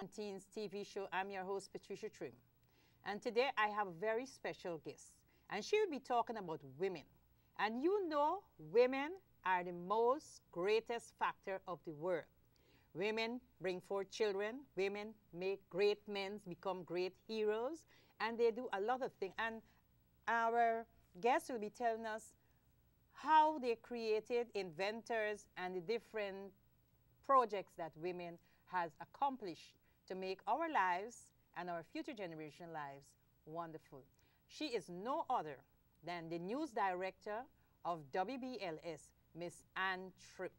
and Teens TV show. I'm your host, Patricia Trim. And today I have a very special guest. And she will be talking about women. And you know, women are the most greatest factor of the world. Women bring forth children. Women make great men become great heroes. And they do a lot of things. And our guest will be telling us how they created inventors and the different projects that women has accomplished to make our lives and our future generation lives wonderful. She is no other than the news director of WBLS, Miss Ann Tripp.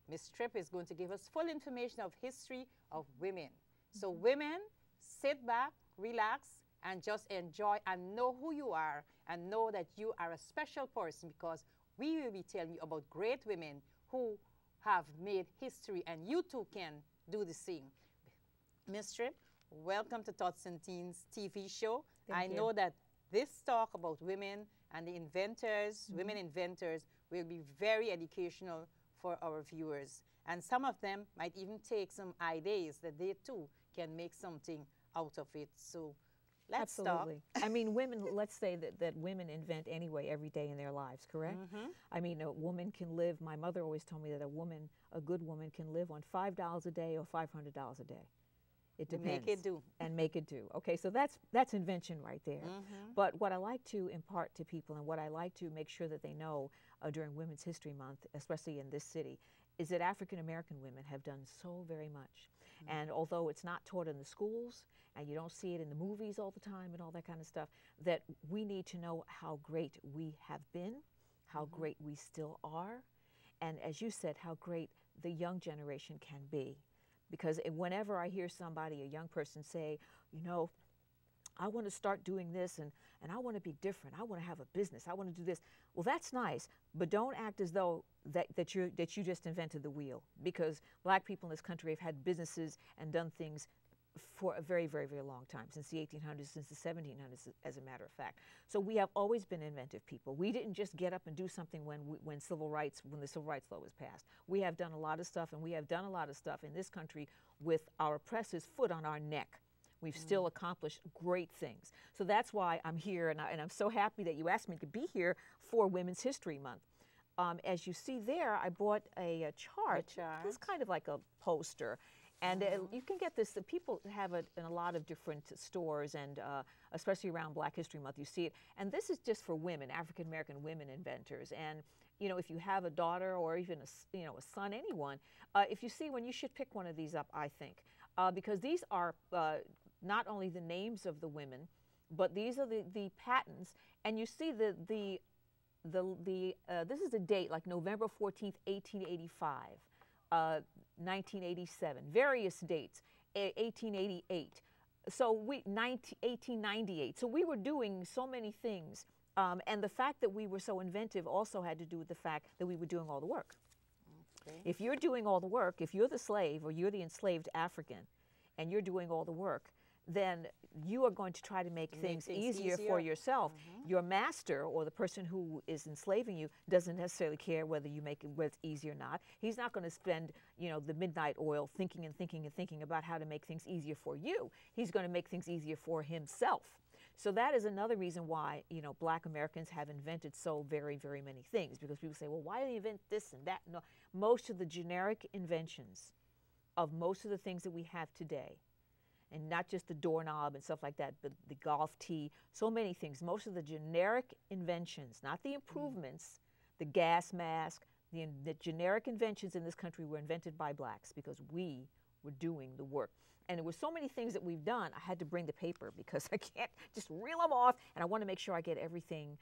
Miss Tripp is going to give us full information of history of women. So women, sit back, relax, and just enjoy and know who you are and know that you are a special person, because we will be telling you about great women who have made history, and you too can do the same. Miss Tripp, welcome to Tots and Teens TV show. I know that this talk about women and the inventors, women inventors, will be very educational for our viewers. And some of them might even take some ideas that they too can make something out of it. So let's Absolutely. I mean, women, let's say that women invent anyway every day in their lives, correct? I mean, a woman can live, my mother always told me that a good woman can live on $5 a day or $500 a day. It depends. Make it do. And make it do. Okay, so that's invention right there. But what I like to impart to people and what I like to make sure that they know during Women's History Month, especially in this city, is that African American women have done so very much. And although it's not taught in the schools and you don't see it in the movies all the time and all that kind of stuff, that we need to know how great we have been, how great we still are, and as you said, how great the young generation can be. Because whenever I hear somebody, a young person, say, you know, I want to start doing this and I want to be different. I want to have a business. I want to do this. Well, that's nice, but don't act as though that you just invented the wheel, because black people in this country have had businesses and done things for a very, very, very long time, since the 1800s, since the 1700s, as a matter of fact. So we have always been inventive people. We didn't just get up and do something when the civil rights law was passed. We have done a lot of stuff, and we have done a lot of stuff in this country with our oppressor's foot on our neck. We've still accomplished great things. So that's why I'm here, and I'm so happy that you asked me to be here for Women's History Month. As you see there, I bought a chart. It's kind of like a poster. And you can get this, people have it in a lot of different stores, and especially around Black History Month, you see it. And this is just for women, African-American women inventors. And, you know, if you have a daughter or even a son, anyone, if you see one, you should pick one of these up, I think. Because these are not only the names of the women, but these are the patents. And you see this is the date, like November 14th, 1885. 1987, various dates, 1888, so 1898. So we were doing so many things, and the fact that we were so inventive also had to do with the fact that we were doing all the work. If you're doing all the work, if you're the slave or you're the enslaved African, and you're doing all the work, then you are going to try to make things easier for yourself. Your master, or the person who is enslaving you, doesn't necessarily care whether you make it, whether it's easy or not. He's not going to spend, you know, the midnight oil thinking and thinking and thinking about how to make things easier for you. He's going to make things easier for himself. So that is another reason why, you know, Black Americans have invented so very, very many things, because people say, well, why do you invent this and that? No, most of the generic inventions of most of the things that we have today, and not just the doorknob and stuff like that, but the golf tee, so many things. Most of the generic inventions, not the improvements, the gas mask, the generic inventions in this country were invented by blacks, because we were doing the work. And there were so many things that we've done, I had to bring the paper because I can't just reel them off, and I want to make sure I get everything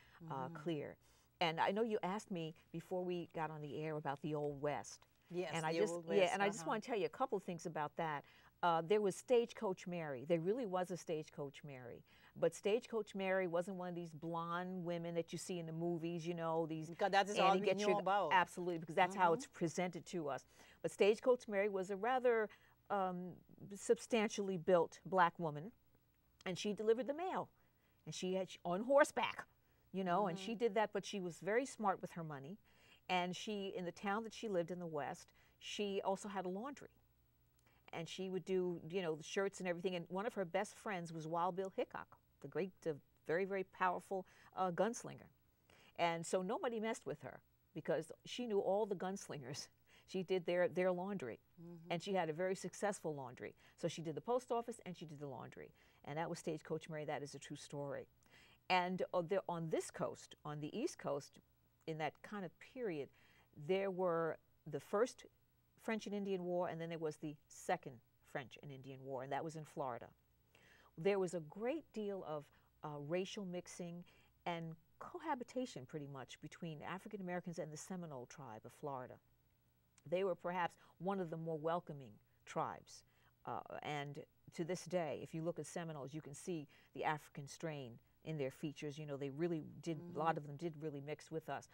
clear. And I know you asked me before we got on the air about the Old West. Yes, and the Old West. Yeah, and I just want to tell you a couple of things about that. There was Stagecoach Mary. There really was a Stagecoach Mary. But Stagecoach Mary wasn't one of these blonde women that you see in the movies, you know, these. Because that is all we know about. Absolutely, because that's how it's presented to us. But Stagecoach Mary was a rather substantially built black woman, and she delivered the mail. And she had on horseback, you know, and she did that, but she was very smart with her money. And she, in the town that she lived in the West, she also had a laundry. and she would do, you know, the shirts and everything. And one of her best friends was Wild Bill Hickok, the great, very, very powerful gunslinger. And so nobody messed with her because she knew all the gunslingers. She did their laundry, and she had a very successful laundry. So she did the post office and she did the laundry. And that was Stagecoach Mary. That is a true story. And on this coast, on the East Coast, in that kind of period, there were the first French and Indian War, and then there was the second French and Indian War, and that was in Florida. There was a great deal of racial mixing and cohabitation, pretty much, between African Americans and the Seminole tribe of Florida. They were perhaps one of the more welcoming tribes, and to this day, if you look at Seminoles, you can see the African strain in their features. You know, they really did, a lot of them did really mix with us.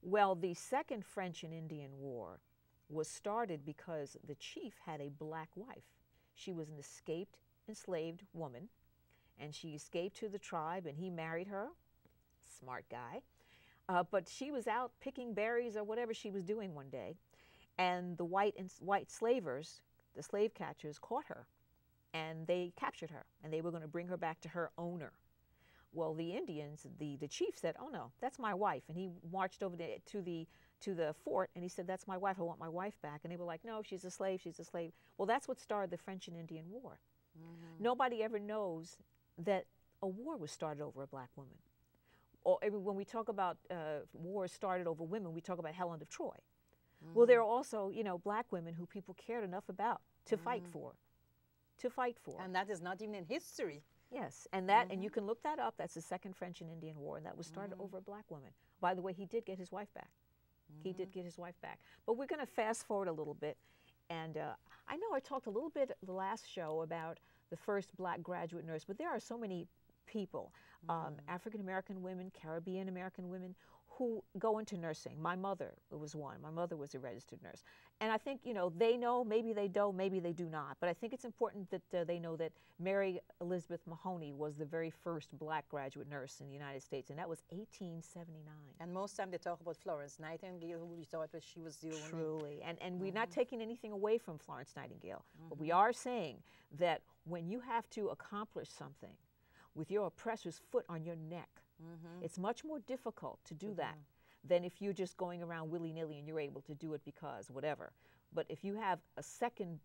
Well, the second French and Indian War was started because the chief had a black wife. She was an escaped enslaved woman, and she escaped to the tribe, and he married her. Smart guy. But she was out picking berries or whatever she was doing one day, and the white slavers, the slave catchers, caught her, and they captured her, and they were going to bring her back to her owner. Well, the Indians, the chief said, "Oh no, that's my wife," and he marched over to the fort, and he said, "That's my wife. I want my wife back." And they were like, "No, she's a slave. She's a slave." Well, that's what started the French and Indian War. Nobody ever knows that a war was started over a black woman. Or when we talk about wars started over women, we talk about Helen of Troy. Well, there are also, you know, black women who people cared enough about to fight for. And that is not even in history. Yes, and that, and you can look that up. That's the second French and Indian War, and that was started over a black woman. By the way, he did get his wife back. He did get his wife back. But we're going to fast forward a little bit, and I know I talked a little bit the last show about the first black graduate nurse, but there are so many people, African American women, Caribbean American women, who go into nursing. My mother was one. My mother was a registered nurse. And I think, you know, they know, maybe they don't, maybe they do not. But I think it's important that they know that Mary Elizabeth Mahoney was the very first black graduate nurse in the United States, and that was 1879. And most time they talk about Florence Nightingale, who we thought that she was the only. Truly. And we're not taking anything away from Florence Nightingale. But we are saying that when you have to accomplish something with your oppressor's foot on your neck, it's much more difficult to do that than if you're just going around willy-nilly and you're able to do it because whatever. But if you have a second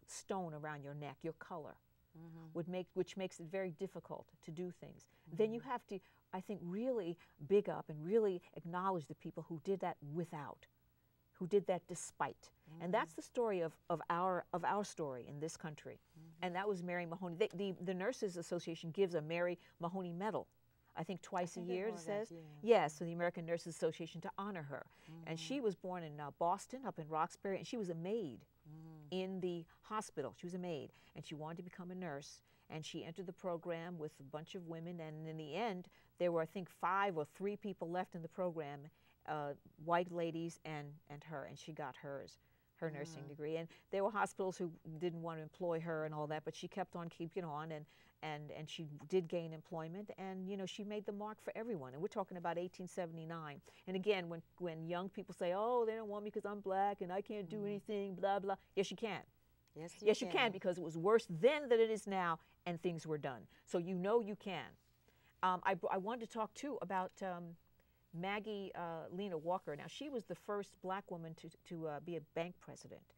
stone around your neck, your color, which makes it very difficult to do things, then you have to, I think, really big up and really acknowledge the people who did that without, who did that despite. And that's the story of our story in this country. And that was Mary Mahoney. The Nurses Association gives a Mary Mahoney Medal, I think twice a year, it says. Yes, so the American Nurses Association, to honor her. And she was born in Boston, up in Roxbury, and she was a maid in the hospital. She was a maid, and she wanted to become a nurse. And she entered the program with a bunch of women, and in the end, there were, I think, 5 or 3 people left in the program, white ladies and her, and she got her nursing degree. And there were hospitals who didn't want to employ her and all that, but she kept on keeping on, and she did gain employment, and you know, she made the mark for everyone. And we're talking about 1879. And again, when young people say, "Oh, they don't want me because I'm black and I can't do anything," blah blah. Yes, you can. Yes, you can, because it was worse then than it is now, and things were done. So you know you can. I wanted to talk too about Maggie Lena Walker. Now, she was the first black woman to be a bank president,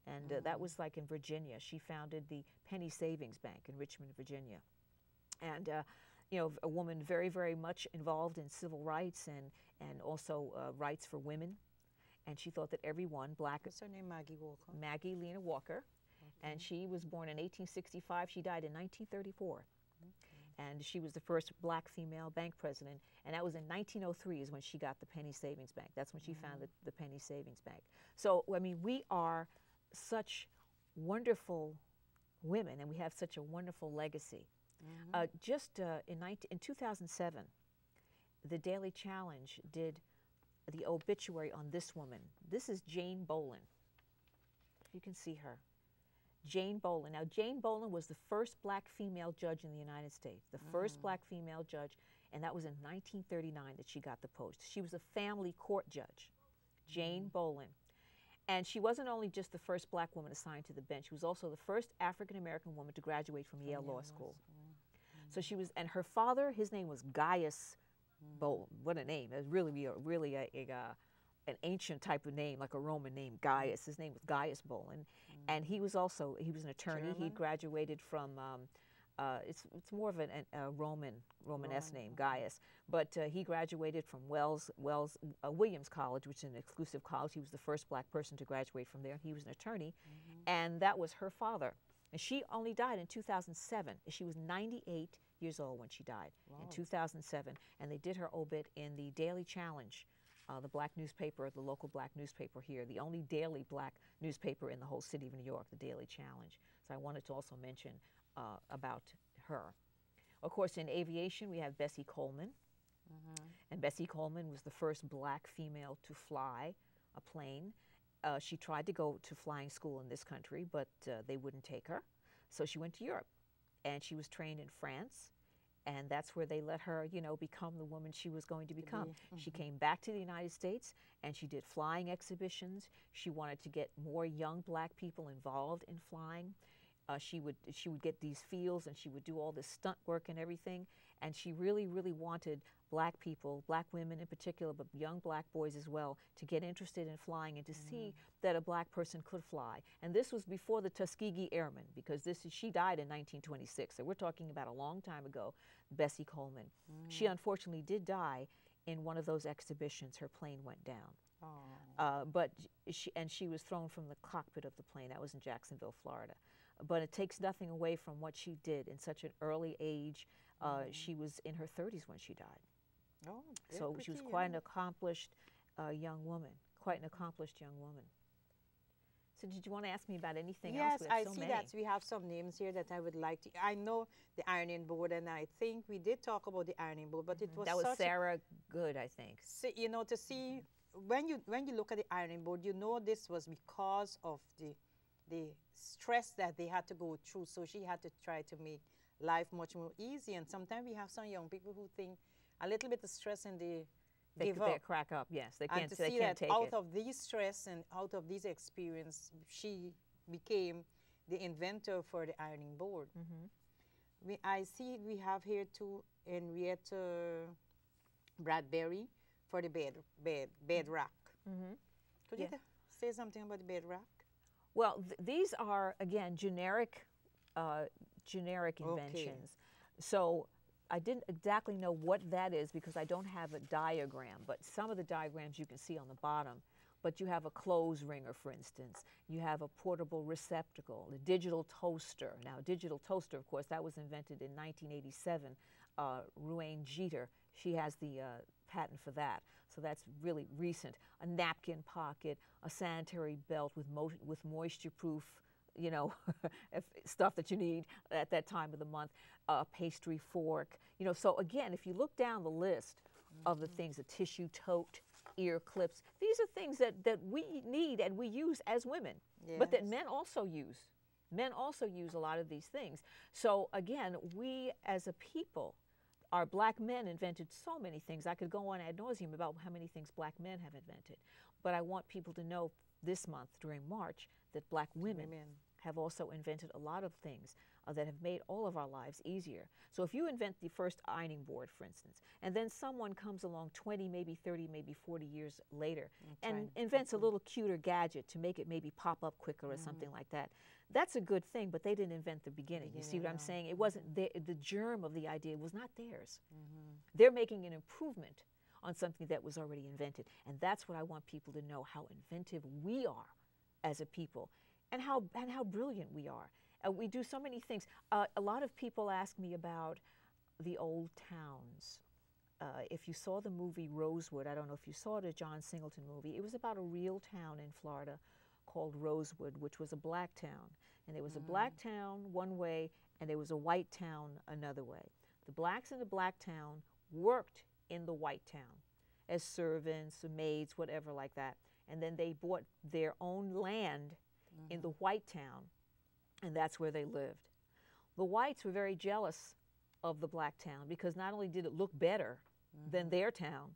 and that was like in Virginia. She founded the Penny Savings Bank in Richmond, Virginia. And you know, a woman very, very much involved in civil rights and also rights for women. And she thought that everyone, black. What's her name? Maggie Walker. Maggie Lena Walker. And she was born in 1865. She died in 1934. And she was the first black female bank president. And that was in 1903 is when she got the Penny Savings Bank. That's when she founded the Penny Savings Bank. So, I mean, we are such wonderful women, and we have such a wonderful legacy. Just in 2007, the Daily Challenge did the obituary on this woman. This is Jane Bolin. You can see her. Jane Bolin. Now, Jane Bolin was the first black female judge in the United States, the first black female judge, and that was in 1939 that she got the post. She was a family court judge, Jane Bolin. And she wasn't only just the first black woman assigned to the bench, she was also the first African-American woman to graduate from Yale Law School. So she was, and her father, his name was Gaius Bolin. What a name. It was really an ancient type of name, like a Roman name, Gaius. His name was Gaius Bolin. And he was an attorney. German? He graduated from, it's more of a Romanesque name, Gaius. But he graduated from Williams College, which is an exclusive college. He was the first black person to graduate from there. He was an attorney. And that was her father. And she only died in 2007. She was 98 years old when she died in 2007. And they did her obit in the Daily Challenge, the black newspaper, the local black newspaper here, the only daily black newspaper in the whole city of New York, the Daily Challenge. So I wanted to also mention about her. Of course, in aviation, we have Bessie Coleman. And Bessie Coleman was the first black female to fly a plane. She tried to go to flying school in this country, but they wouldn't take her. So she went to Europe, and she was trained in France, and that's where they let her, you know, become the woman she was going to become. She came back to the United States, and she did flying exhibitions. She wanted to get more young black people involved in flying. She would get these fields, and she would do all this stunt work and everything. And she really, really wanted black people, black women in particular, but young black boys as well, to get interested in flying and to see that a black person could fly. And this was before the Tuskegee Airmen, because she died in 1926. So we're talking about a long time ago, Bessie Coleman. She unfortunately did die in one of those exhibitions. Her plane went down. But she was thrown from the cockpit of the plane. That was in Jacksonville, Florida. But it takes nothing away from what she did in such an early age. She was in her 30s when she died. Oh, so she was quite an accomplished young woman, quite an accomplished young woman. So did you want to ask me about anything else? Yes, I see that we have some names here that I would like to. I know the ironing board, and I think we did talk about the ironing board, but it was that was Sarah Good, I think. You know, to see when you look at the ironing board, you know this was because of the stress that they had to go through. So she had to try to make life much more easy. And sometimes we have some young people who think a little bit of stress and they give up. They crack up, yes. They can't, and to they see can't that take out it. of these stress and out of these experience, she became the inventor for the ironing board. I see we have here too Henrietta Bradbury for the bed rack. Could you say something about the bed rack? Well, these are, again, generic inventions. So I didn't exactly know what that is because I don't have a diagram, but some of the diagrams you can see on the bottom. But you have a clothes wringer, for instance. You have a portable receptacle, a digital toaster. Now, a digital toaster, of course, that was invented in 1987. Ruane Jeter, she has the patent for that. So that's really recent. A napkin pocket, a sanitary belt with moisture-proof, you know, stuff that you need at that time of the month, a pastry fork. You know, so again, if you look down the list of the things, a tissue tote, ear clips, these are things that we need and we use as women, but that men also use. Men also use a lot of these things. So again, we as a people, our black men invented so many things. I could go on ad nauseum about how many things black men have invented. But I want people to know this month, during March, that black women have also invented a lot of things that have made all of our lives easier. So if you invent the first ironing board, for instance, and then someone comes along 20, maybe 30, maybe 40 years later and invents a little cuter gadget to make it maybe pop up quicker or something like that, that's a good thing, but they didn't invent the beginning. You see what I'm saying? It wasn't the germ of the idea was not theirs. They're making an improvement on something that was already invented. And that's what I want people to know, how inventive we are as a people and how brilliant we are. We do so many things. A lot of people ask me about the old towns. If you saw the movie Rosewood, I don't know if you saw it, a John Singleton movie, it was about a real town in Florida called Rosewood, which was a black town. And there was a black town one way, and there was a white town another way. The blacks in the black town worked in the white town as servants, maids, whatever like that. And then they bought their own land in the white town, and that's where they lived. The whites were very jealous of the black town because not only did it look better than their town,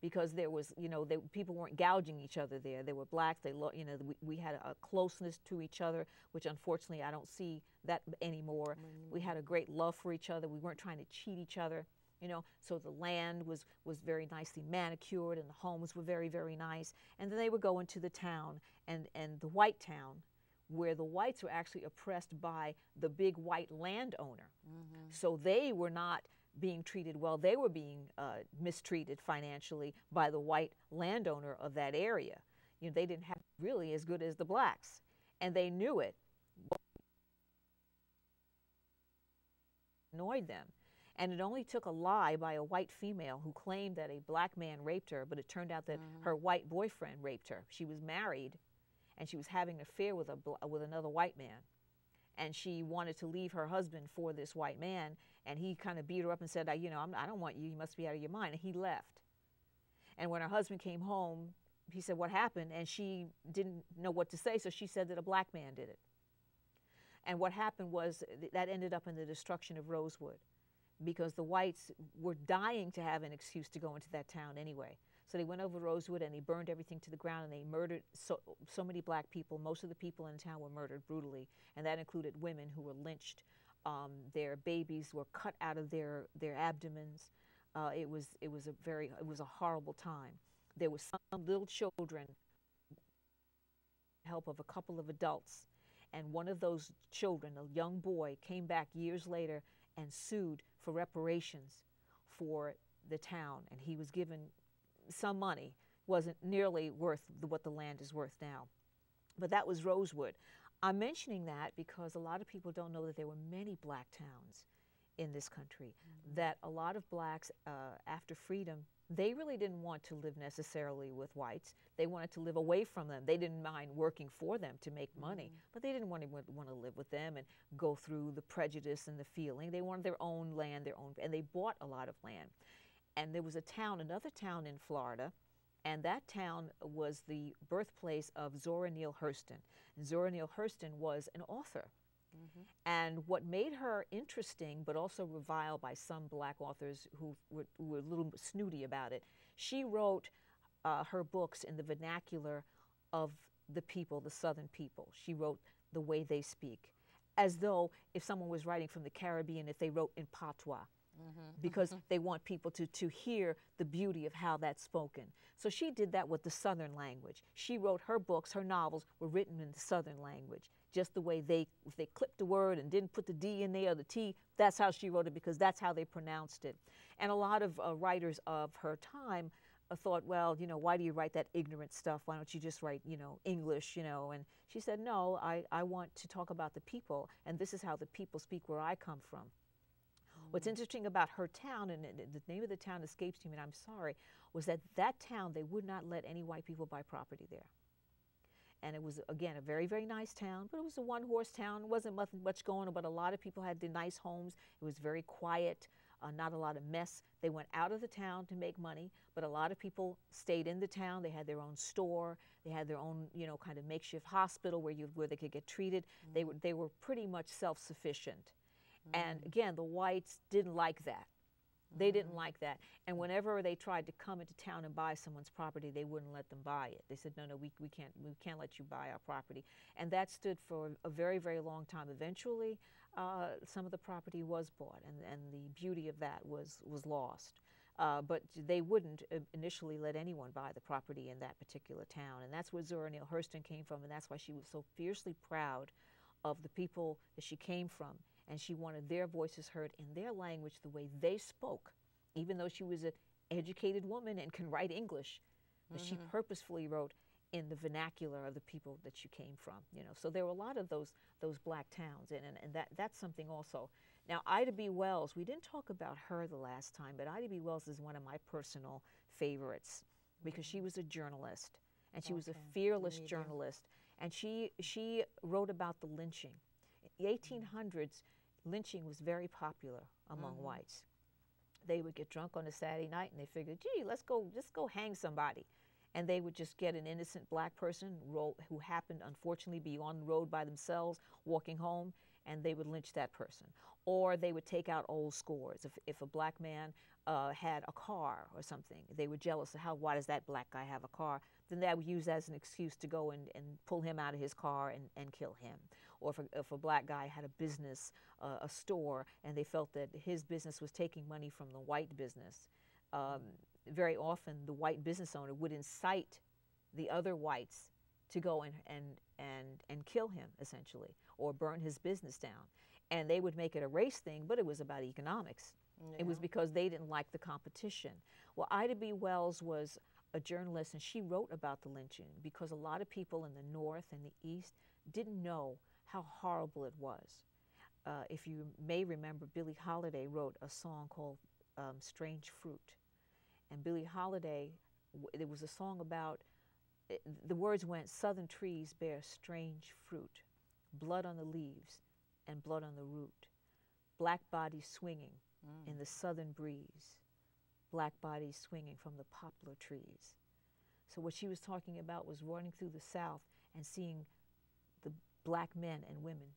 because there was, you know, people weren't gouging each other there. They were blacks. You know, we had a closeness to each other, which unfortunately I don't see that anymore. We had a great love for each other. We weren't trying to cheat each other, you know. So the land was very nicely manicured, and the homes were very, very nice. And then they would go into the town, and the white town, where the whites were actually oppressed by the big white landowner. So they were not being treated well. They were being mistreated financially by the white landowner of that area. You know, they didn't have really as good as the blacks, and they knew it. Annoyed them. And it only took a lie by a white female who claimed that a black man raped her, but it turned out that her white boyfriend raped her. She was married, and she was having an affair with another white man. And she wanted to leave her husband for this white man, and he kind of beat her up and said, you know, I don't want you, you must be out of your mind, and he left. And when her husband came home, he said, what happened? And she didn't know what to say, so she said that a black man did it. And what happened was that ended up in the destruction of Rosewood, because the whites were dying to have an excuse to go into that town anyway. So they went over Rosewood and they burned everything to the ground, and they murdered so many black people. Most of the people in town were murdered brutally, and that included women who were lynched. Their babies were cut out of their abdomens. It was a horrible time. There were some little children, help of a couple of adults, and one of those children, a young boy, came back years later and sued for reparations for the town, and he was given some money. Wasn't nearly worth what the land is worth now. But that was Rosewood. I'm mentioning that because a lot of people don't know that there were many black towns in this country, that a lot of blacks, after freedom, they really didn't want to live necessarily with whites. They wanted to live away from them. They didn't mind working for them to make money, but they didn't want to live with them and go through the prejudice and the feeling. They wanted their own land, and they bought a lot of land. And there was another town in Florida, and that town was the birthplace of Zora Neale Hurston. And Zora Neale Hurston was an author. And what made her interesting, but also reviled by some black authors who were a little snooty about it, she wrote her books in the vernacular of the people, the Southern people. She wrote the way they speak, as though if someone was writing from the Caribbean, if they wrote in patois. Because they want people to hear the beauty of how that's spoken. So she did that with the Southern language. She wrote her books, her novels were written in the Southern language. Just the way if they clipped the word and didn't put the D in there or the T, that's how she wrote it, because that's how they pronounced it. And a lot of writers of her time thought, well, you know, why do you write that ignorant stuff? Why don't you just write, you know, English, you know? And she said, no, I want to talk about the people, and this is how the people speak where I come from. What's interesting about her town, and the name of the town escapes me, and I'm sorry, was that town, they would not let any white people buy property there. And it was, again, a very, very nice town, but it was a one-horse town. It wasn't much going on, but a lot of people had the nice homes. It was very quiet, not a lot of mess. They went out of the town to make money, but a lot of people stayed in the town. They had their own store. They had their own, you know, kind of makeshift hospital where they could get treated. They were pretty much self-sufficient. And again, the whites didn't like that. They didn't like that. And whenever they tried to come into town and buy someone's property, they wouldn't let them buy it. They said, no, we can't let you buy our property. And that stood for a very, very long time. Eventually, some of the property was bought, and the beauty of that was lost. But they wouldn't initially let anyone buy the property in that particular town. And that's where Zora Neale Hurston came from, and that's why she was so fiercely proud of the people that she came from. And she wanted their voices heard in their language, the way they spoke, even though she was an educated woman and can write English. But she purposefully wrote in the vernacular of the people that she came from. You know, so there were a lot of those black towns, and that's something also. Now, Ida B. Wells, we didn't talk about her the last time, but Ida B. Wells is one of my personal favorites because she was a journalist, and she was a fearless journalist, and she wrote about the lynching. In the 1800s, lynching was very popular among whites. They would get drunk on a Saturday night and they figured, gee, let's go hang somebody. And they would just get an innocent black person who happened, unfortunately, be on the road by themselves, walking home, and they would lynch that person. Or they would take out old scores. If a black man had a car or something, they were jealous of why does that black guy have a car? Then that would use as an excuse to go and pull him out of his car and kill him. Or if a black guy had a business, a store, and they felt that his business was taking money from the white business, very often the white business owner would incite the other whites to go and kill him, essentially, or burn his business down. And they would make it a race thing, but it was about economics. Yeah. It was because they didn't like the competition. Well, Ida B. Wells was a journalist, and she wrote about the lynching because a lot of people in the North and the East didn't know how horrible it was. If you may remember, Billie Holiday wrote a song called Strange Fruit. And Billie Holiday, there was a song about, the words went, southern trees bear strange fruit, blood on the leaves and blood on the root, black bodies swinging in the southern breeze, black bodies swinging from the poplar trees. So what she was talking about was running through the South and seeing the black men and women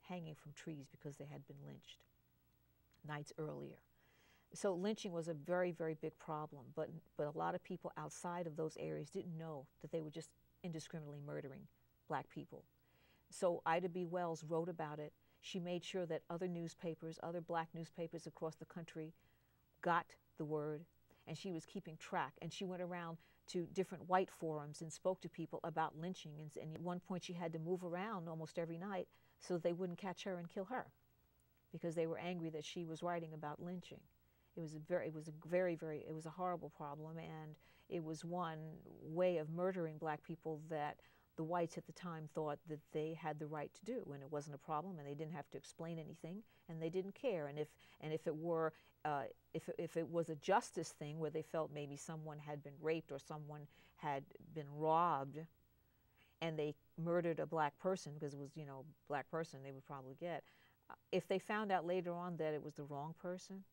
hanging from trees because they had been lynched nights earlier. So lynching was a very, very big problem, but a lot of people outside of those areas didn't know that they were just indiscriminately murdering black people. So Ida B. Wells wrote about it. She made sure that other newspapers, other black newspapers across the country got the word, and she was keeping track. And she went around to different white forums and spoke to people about lynching. And at one point she had to move around almost every night so that they wouldn't catch her and kill her because they were angry that she was writing about lynching. It was a horrible problem, and it was one way of murdering black people that the whites at the time thought that they had the right to do, and it wasn't a problem, and they didn't have to explain anything, and they didn't care. And if it were if it was a justice thing where they felt maybe someone had been raped or someone had been robbed, and they murdered a black person because it was, you know, black person, they would probably get. If they found out later on that it was the wrong person,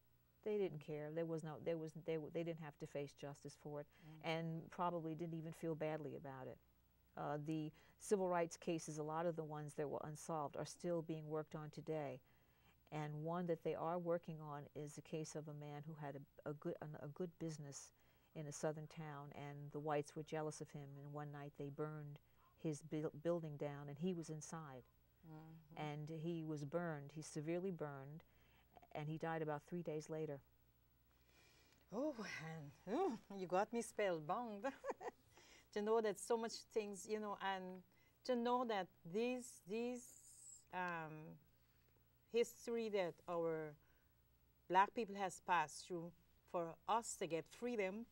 they didn't care. They didn't have to face justice for it, and probably didn't even feel badly about it. The civil rights cases, a lot of the ones that were unsolved, are still being worked on today. And one that they are working on is the case of a man who had a good business in a southern town, and the whites were jealous of him, and one night they burned his building down, and he was inside. And he was burned. He severely burned, and he died about 3 days later. Oh, and you got me spellbound. To know that so much things, you know, and to know that these history that our black people has passed through for us to get freedom,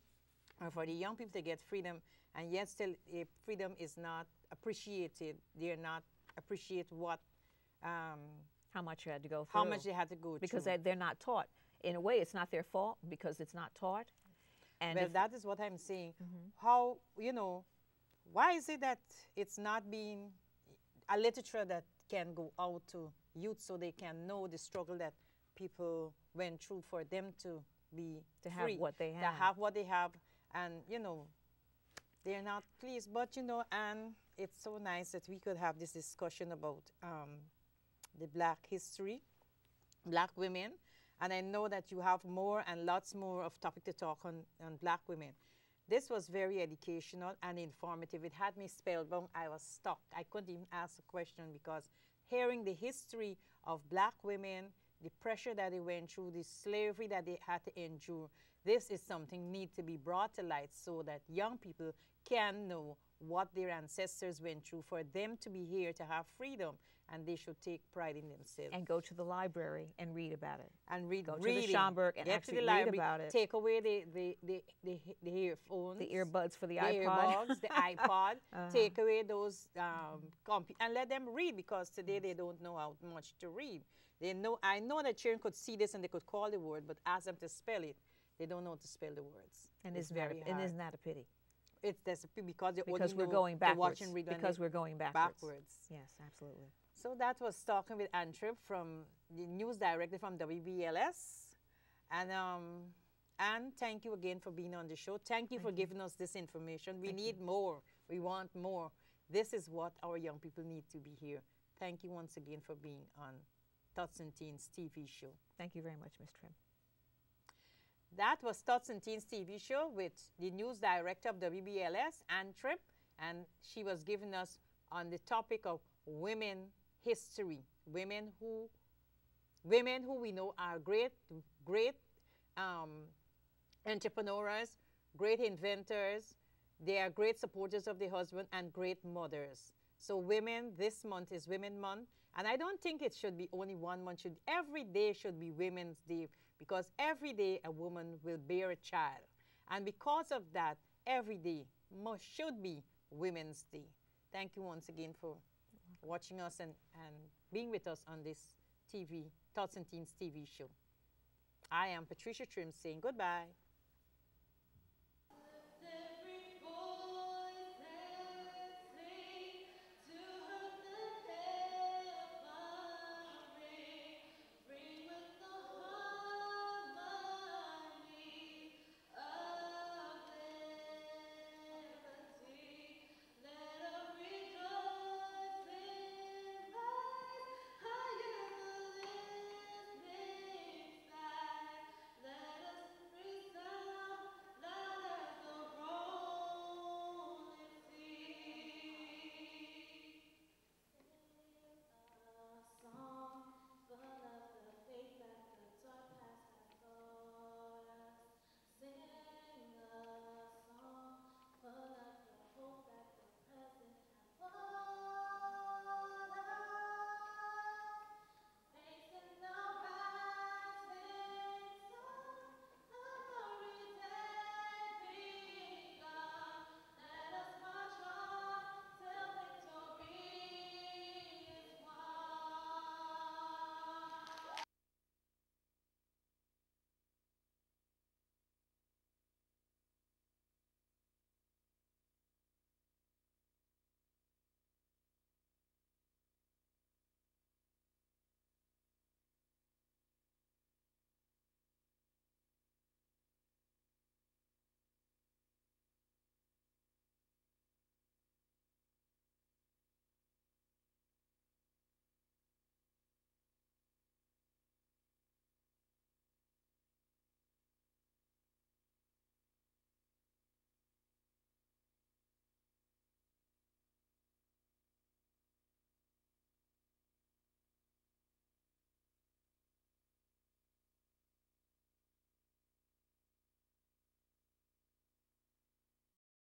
or for the young people to get freedom, and yet still if freedom is not appreciated, they're not appreciate what how much you had to go through. How much they had to go because through. They're not taught. In a way, it's not their fault because it's not taught. And well, that is what I'm saying. How, you know, why is it that it's not being a literature that can go out to youth so they can know the struggle that people went through for them to be have free, what they have. To have what they have, and, you know, they're not pleased. But, you know, and it's so nice that we could have this discussion about the black history, black women. And I know that you have more and lots more of topic to talk on black women. This was very educational and informative. It had me spellbound. I was stuck. I couldn't even ask a question because hearing the history of black women, the pressure that they went through, the slavery that they had to endure, this is something need to be brought to light so that young people can know what their ancestors went through for them to be here to have freedom, and they should take pride in themselves. And go to the library and read about it. And read, go to the Schomburg and actually read about it. Take away the earphones. The earbuds for the iPod. Earbuds, the iPod. Take away those and let them read, because today they don't know how much to read. They know. I know that children could see this and they could call the word, but ask them to spell it. They don't know how to spell the words. And it's very hard. And isn't that a pity? It's because we're going backwards. Watch and read because we're going backwards. Yes, absolutely. So that was talking with Ann Tripp, from the news director from WBLS. And Ann, thank you again for being on the show. Thank you for giving us this information. We need more. We want more. This is what our young people need to be here Thank you once again for being on Tots and Teens TV show. Thank you very much, Ms. Tripp. That was Tots and Teens TV show with the news director of WBLS, Ann Tripp, and she was giving us on the topic of women history, women who we know are great entrepreneurs, great inventors. They are great supporters of the husband and great mothers. So women, this month is Women Month, and I don't think it should be only one month. Every day should be Women's Day, because every day a woman will bear a child. And because of that, every day should be Women's Day. Thank you once again for watching us and being with us on this TV, Tots and Teens TV show. I am Patricia Trim saying goodbye.